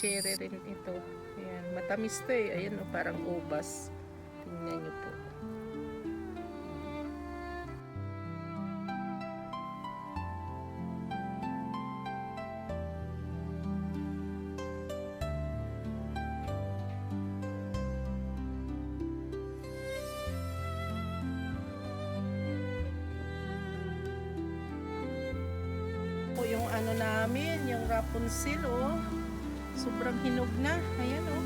cherry rin ito. Ayan, matamis to eh. Ayan o, parang ubas. Tingnan nyo po. Po yung ano namin, yung Rapunzel oh. Sobrang hinog na. Ayan oh.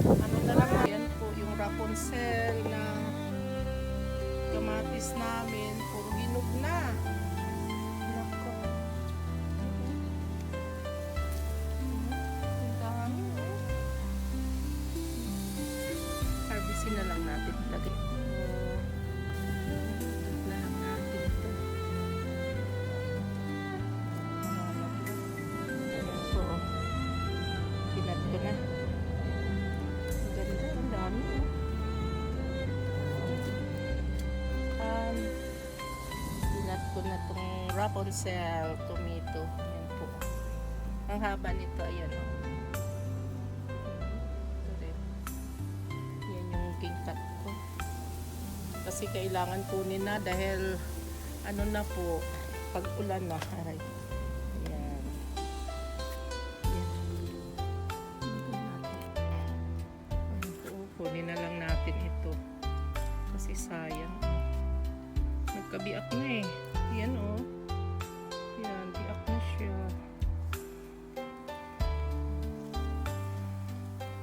Ano na lang, ayan po yung Rapunzel na kamatis namin, puro hinog na. Nako. Ang dami oh. Harvestin na lang natin lagi. Na lang natin ito. Ayan po. Pinat ko na. Ang ganda, ang dami oh. Pinat ko na itong Rapunzel tomato. Ayan po. Ang haba nito, ayan o. Ito rin. Yan yung king-cut ko. Kasi kailangan kunin na dahil ano na po, pag ulan na. Aray. Ayan. Ayan. Ayan po, kunin na lang natin ito. Kasi sayang. Nagkabiak na eh. Yan oh. Yan, biak na siya.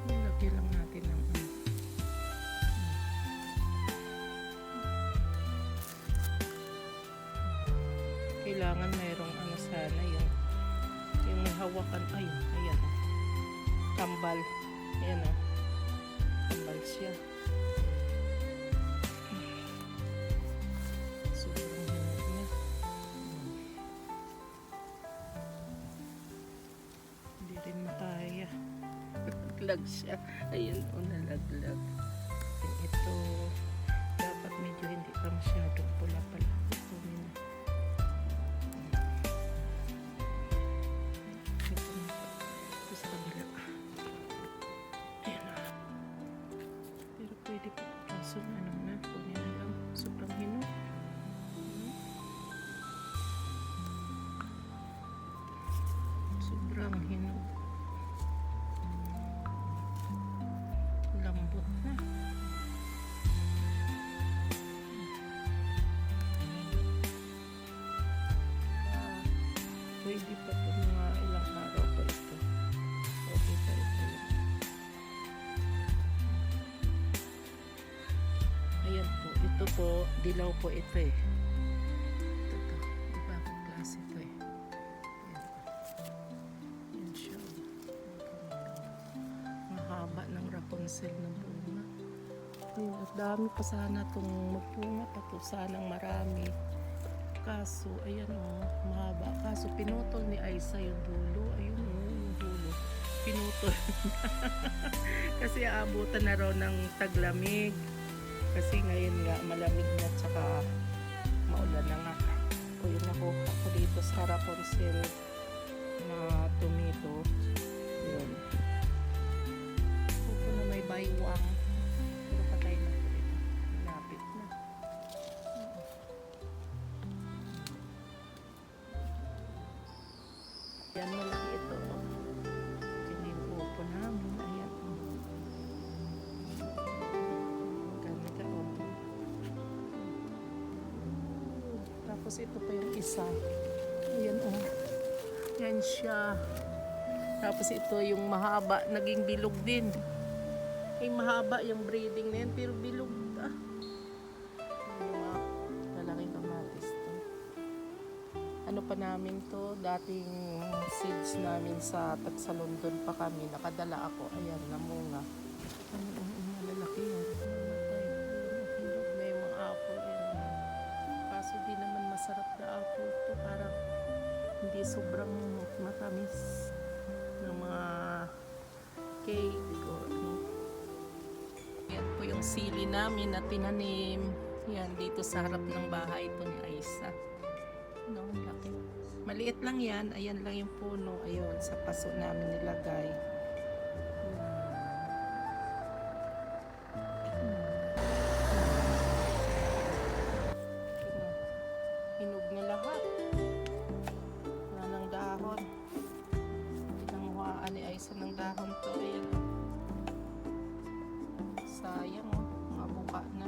Lagyan lang natin ng kailangan mayroong ano sana yung may hawakan. Ay, ayan oh. Kambal. Ayan oh. Kambal siya. Nalaglag siya. Ayun o, nalaglag. Ito, dapat medyo hindi pa masyadong pula pala. Kunin na. Ito na. Ito sa kabila. Ayan o. Pero pwede pa. Kaso ano na, kunin na lang. Sobrang hinog. Sobrang hinog. Lambot na. Pwede pa ito mga ilang araw pa ito. Okay pa ito. Ayan po. Ito po, dilaw po ito eh. Ito. Iba akong klase ito eh. Ayan siya. Mahaba ng Rapunzel na bunga. Ayun, at dami pa sana itong magpunga pa to. Sanang marami. Kaso, ayan o, mahaba. Kaso, pinutol ni Aisa yung dulo. Ayun o, yung dulo. Pinutol. Kasi aabutan na raw ng taglamig. Kasi ngayon nga, malamig na tsaka maulan na nga. O yun, nakuha ko dito sa Rapunzel na tomato. Yun. Ito na may baywang. Pero patay na po ito. Malapit na. Yan na lang ito. Tinibupo namin. Ayan. Ganda o. Tapos ito pa yung isa. Ayan o. Yan siya. Tapos ito yung mahaba. Naging bilog din. Ay mahaba yung breeding na yan. Pero bilog. Lalaking kamatis to. Ano pa namin to? Dating seeds namin sa Tagsalondon pa kami. Nakadala ako. Ayan, namunga. Malalaki yan. May mga apple yan. Kaso di naman masarap na apple to. Parang hindi sobrang matamis ng mga cake o ano. Yan po yung sili namin na tinanim. Yan, dito sa harap ng bahay ito ni Aisa. No, laki. Maliit lang yan. Ayan lang yung puno. Ayun, sa paso namin nilagay. Hinog na lahat. Wala ng dahon. Pinanguhaan ni Aisa ng dahon to. Ayan. Sayang oh. Mabuka na.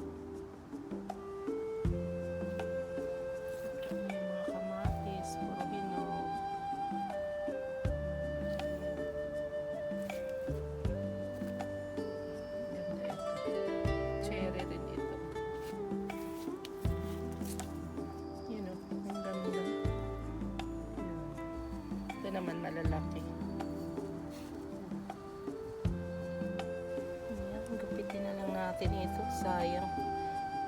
Naman malalaki. Ayan, gupitin na lang natin ito. Sayang.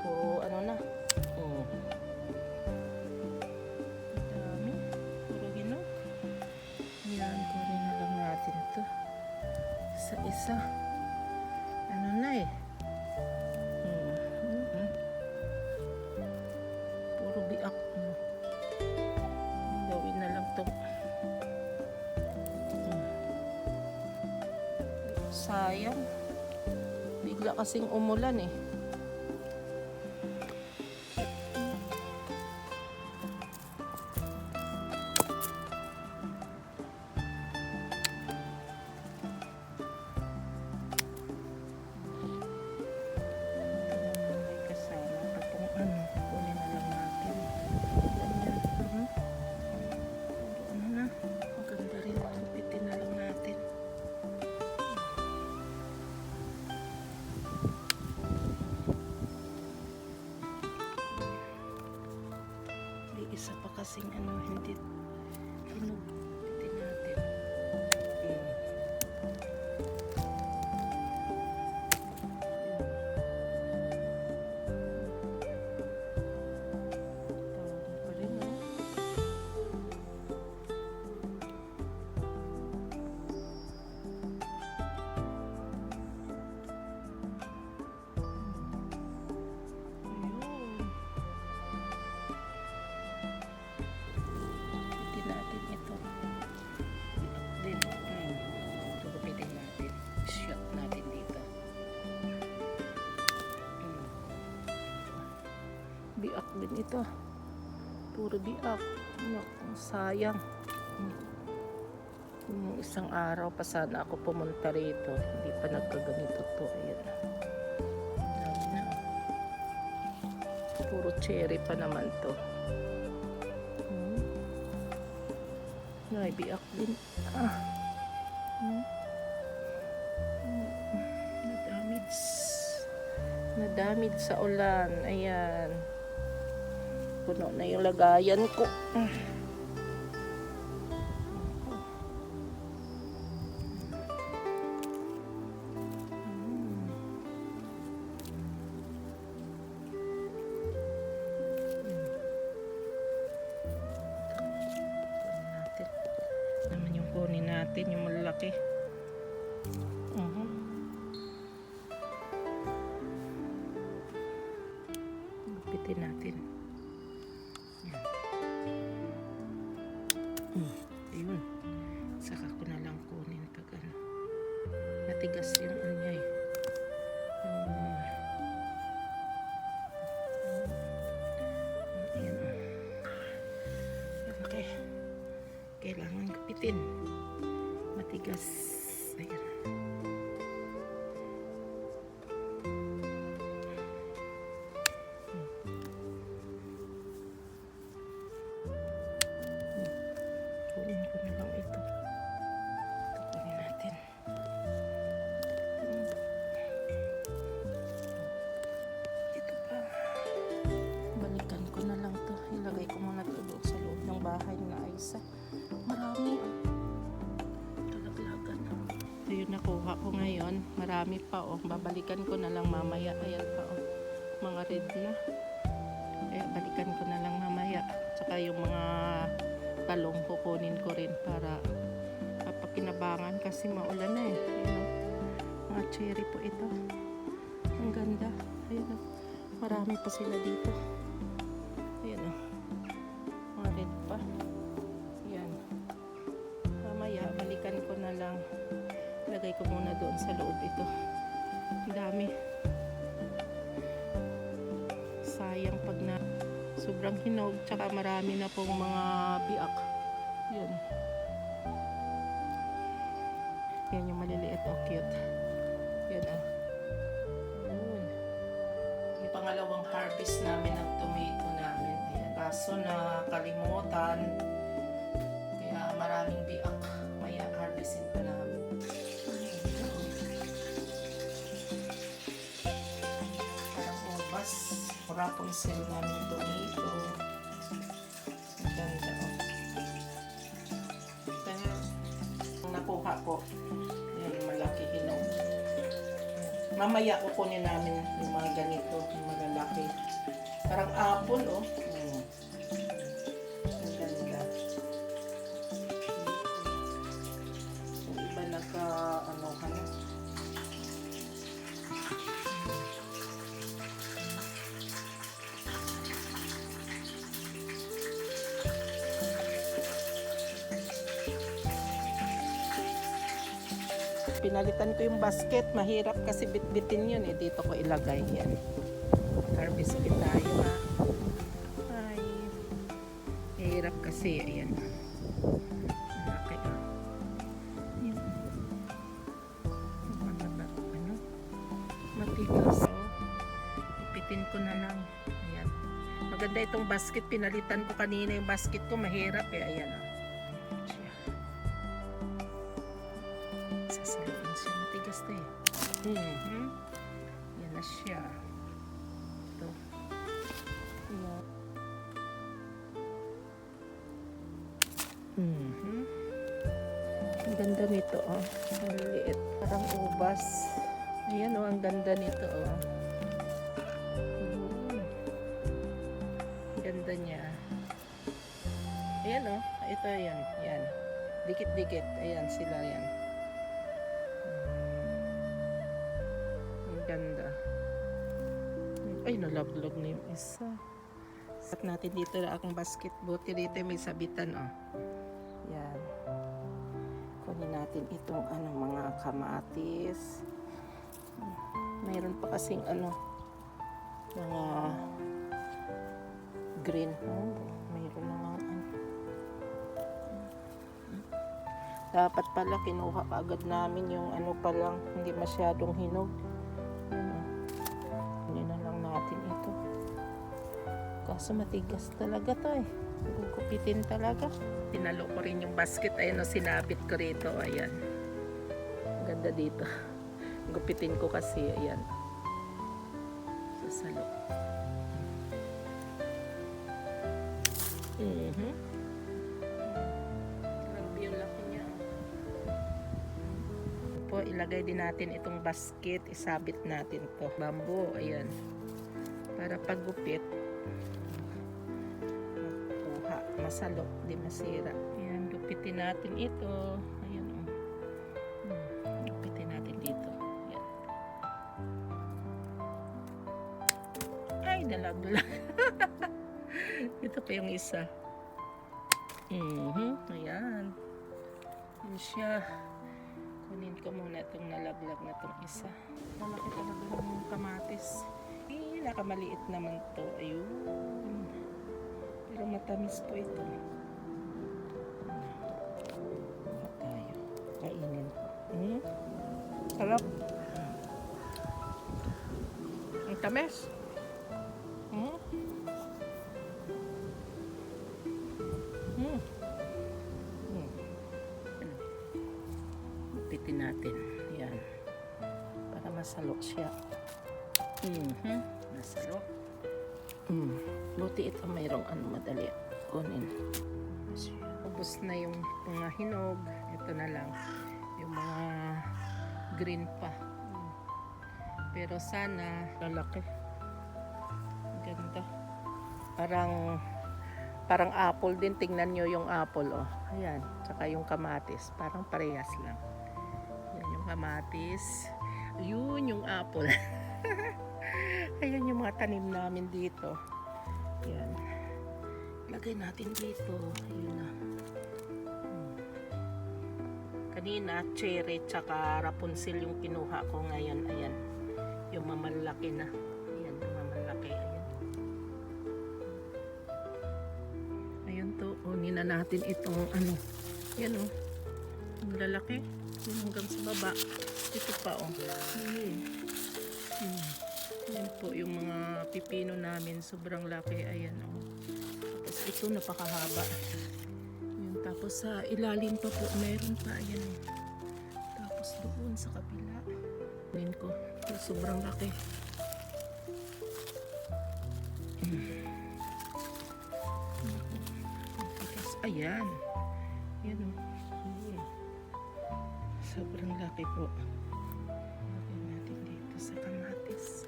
Puro ano na. Dami. Puro hinog. Ayan, kunin na lang natin ito. Isa-isa. Ano na eh. Puro biak. Gawin na lang itong sayang. Bigla kasing umulan eh. May kasama pa pong kunin na lang natin. Ganyan. Ano na? Maganda rin. Kupitin na lang natin. Isa pa kasing hindi hinog. Pitin natin. Tawagin pa rin biak din ito. Puro biak. Naku, sayang. Yung isang araw pa sana ako pumunta rito. Hindi pa nagkaganito to. Ayan. Dami na. Puro cherry pa naman to. Ay, biak din. Nadamid sa ulan. Ayan. Puno na yung lagayan ko. Naman yung kunin natin, yung malaki. Gupitin natin. Ayun. Saka ko na lang kunin pag matigas yung niya eh. Ayan. Okay. Kailangan gupitin. Matigas. Ayan. Kunin ko na lang ito. Kunin natin. Ito pa. Balikan ko na lang to. Ilagay ko muna ito doon sa loob ng bahay na Aisa. Marami. Talaglagan. Ito yung nakuha ko ngayon. Marami pa oh. Babalikan ko na lang mamaya. Ayan pa oh. Mga red na. Kaya balikan ko na lang mamaya. Tsaka yung mga talong kukunin ko rin para kapakinabangan kasi maulan na eh. Ayan, mga cherry po ito. Ang ganda. Ayan, marami pa sila dito. Ayan, mga red pa. Ilagay ko muna doon sa loob ito. Ang dami. Sayang pag na sobrang hinog, tsaka marami na pong mga biak. Yun. Yan yung maliliit o cute. Yan ah. Yun. Yung pangalawang harvest namin ng tomato namin. Ayan. Kaso na kalimutan. Kaya maraming biak. Maya harvestin pa namin. Parang ubas. Rapunzel namin tomato. Ang ganda oh. Nakuha ko yung malaki hinog. Mamaya kukunin namin yung mga ganito, yung malalaki. Parang apple oh. Ang ganda. Yung iba nagka ano ka na. Pinalitan ko yung basket. Mahirap kasi bitbitin yun eh. Dito ko ilagay yan. Harvest din tayo ha. Ay. Mahirap kasi. Ayan. Laki ha. Yan. Ano? Matigas. So, ipitin ko na lang. Ayan. Maganda itong basket. Pinalitan ko kanina yung basket ko. Mahirap eh. Ayan ha. Sasalubin siya. Matigas na eh. Yan na siya. Ito. Yan. Ang ganda nito oh. Ang liit. Parang ubas. Ayan oh. Ang ganda nito oh. Ang ganda niya. Ayan oh. Ito yan. Yan. Dikit-dikit. Ayan sila yan. Ganda. Ay, nalaglag na yung isa. Set natin dito na akong basket. Buti dito may sabitan, oh. Yan. Kunin natin itong mga kamatis. Mayroon pa kasing mga green. Oh, mayroon na mga Dapat pala kinuha kaagad namin yung pa lang, hindi masyadong hinog. Ito. Kaso matigas talaga to eh. Gugupitin talaga. Tinalo ko rin yung basket. Ayan o, sinabit ko rito. Ayan. Ang ganda dito. Gupitin ko kasi. Ayan. Sasalo. Grabe yung laki niya. Po, ilagay din natin itong basket. Isabit natin to. Bamboo. Ayan. Para paggupit makuha, masalo, di masira. Ayan, gupitin natin ito. Ayan o. Gupitin natin dito. Ayan. Ay, dalaglag. Ito pa yung isa. Ayan. Ayan siya. Kunin ko muna itong nalaglag na itong isa. Malaki talaga ng kamatis. Nakamaliit naman to. Ayun. Pero matamis po ito. Tayo. Kainin ko. Sarap. Ang tamis. Pitin natin. Yan. Para masalok siya. Nasalo. Buti ito mayroong madali kunin. Ubus na yung mga hinog. Ito na lang. Yung mga green pa. Pero sana lalaki. Ganda. Parang apple din. Tingnan nyo yung apple oh. Ayan. Tsaka yung kamatis. Parang parehas lang. Yan yung kamatis. Yun yung apple. Ayan yung mga tanim namin dito. Ayan. Lagay natin dito. Ayun na. kanina, cherry tsaka Rapunzel yung kinuha ko ngayon. Ayan. Yung mamalaki na. Ayan, yung mamalaki. Ayan. Ayun to. Unin na natin itong ano. Yan o. Yung lalaki. Yung hanggang sa baba. Ito pa o. Ayan. Yan po yung mga pipino namin. Sobrang laki. Ayan o. Tapos ito napakahaba. Yun. Tapos sa ilalim pa po. Meron pa. Ayan o. Tapos doon sa kabila. Ayan ko. Sobrang laki. Ayan. Ayan o. Ayan. Sobrang laki po. Lagyan natin dito sa kamatis.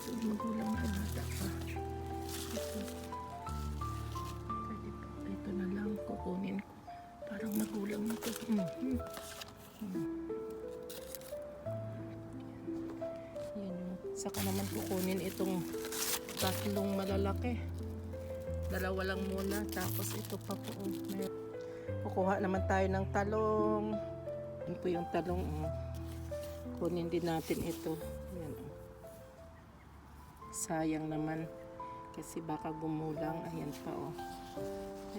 Ito magulang na bata pa. Ito. Pwede pa. Ito na lang kukunin ko. Parang magulang na ito. Saka naman kukunin itong tatlong malalaki. Dalawa lang muna. Tapos ito pa po. Kukuha naman tayo ng talong. Yan po yung talong. Kunin din natin ito. Yan. Sayang naman. Kasi baka gumulang. Ayan pa o.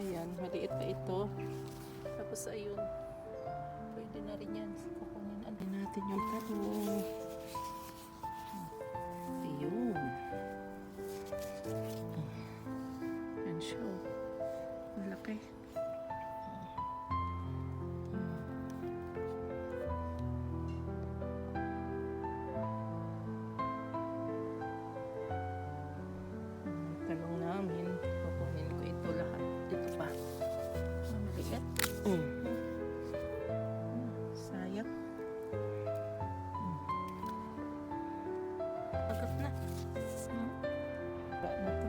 Ayan. Maliit pa ito. Tapos ayun. Pwede na rin yan. Kukunin natin yung talong. Ayun. Yan siya. Malaki. Talong namin. Kukunin ko ito lahat. Ito pa. Maliit. Sayang. Agad na. Agad na to.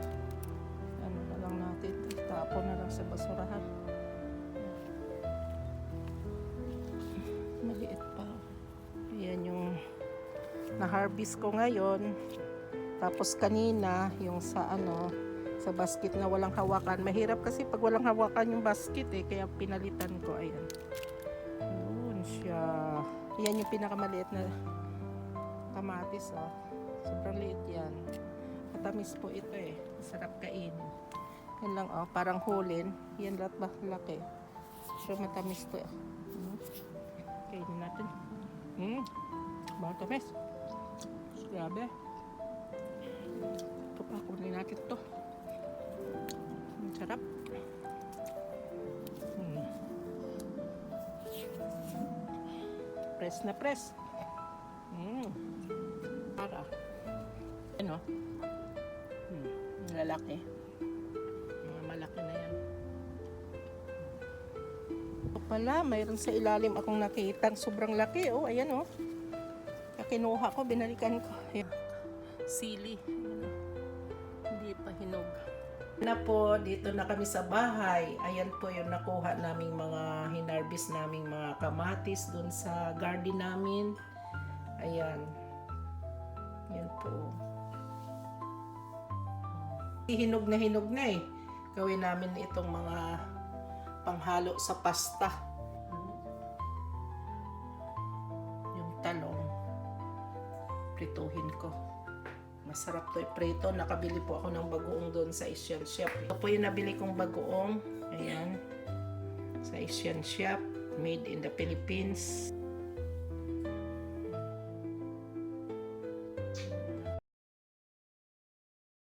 Ano na lang natin. Tapon na lang sa basurahan. Maliit pa. Ayan yung na-harvest ko ngayon. Tapos kanina, yung sa ano, sa basket na walang hawakan. Mahirap kasi pag walang hawakan yung basket eh. Kaya pinalitan ko. Ayan. Yun siya. Ayan yung pinakamaliit na kamatis oh. Sobrang liit yan. Matamis po ito eh. Masarap kainin. Yan lang oh, parang hulin. Yan lahat ba? Laki. So matamis to eh. Kainin natin. Matamis. Grabe. Ito pa, kunin natin to. Ang sarap. Press na press. Para. Ano? Lalaki. Mga malaki na yan. Ito pala, mayroon sa ilalim akong nakita. Sobrang laki. Oh, ayan oh. Kinuha ko, binalikan ko. Ayan. Sili. Hindi pa hinog. Na po, dito na kami sa bahay. Ayan po yung nakuha naming mga hinarvest naming mga kamatis dun sa garden namin. Ayan. Yan po. Hinog na eh. Gawin namin itong mga panghalo sa pasta. Yung talong. Prituhin ko. Masarap to iprito. Nakabili po ako ng bagoong doon sa Asian Shop. Ito po yung nabili kong bagoong. Ayan. Sa Asian Shop. Made in the Philippines.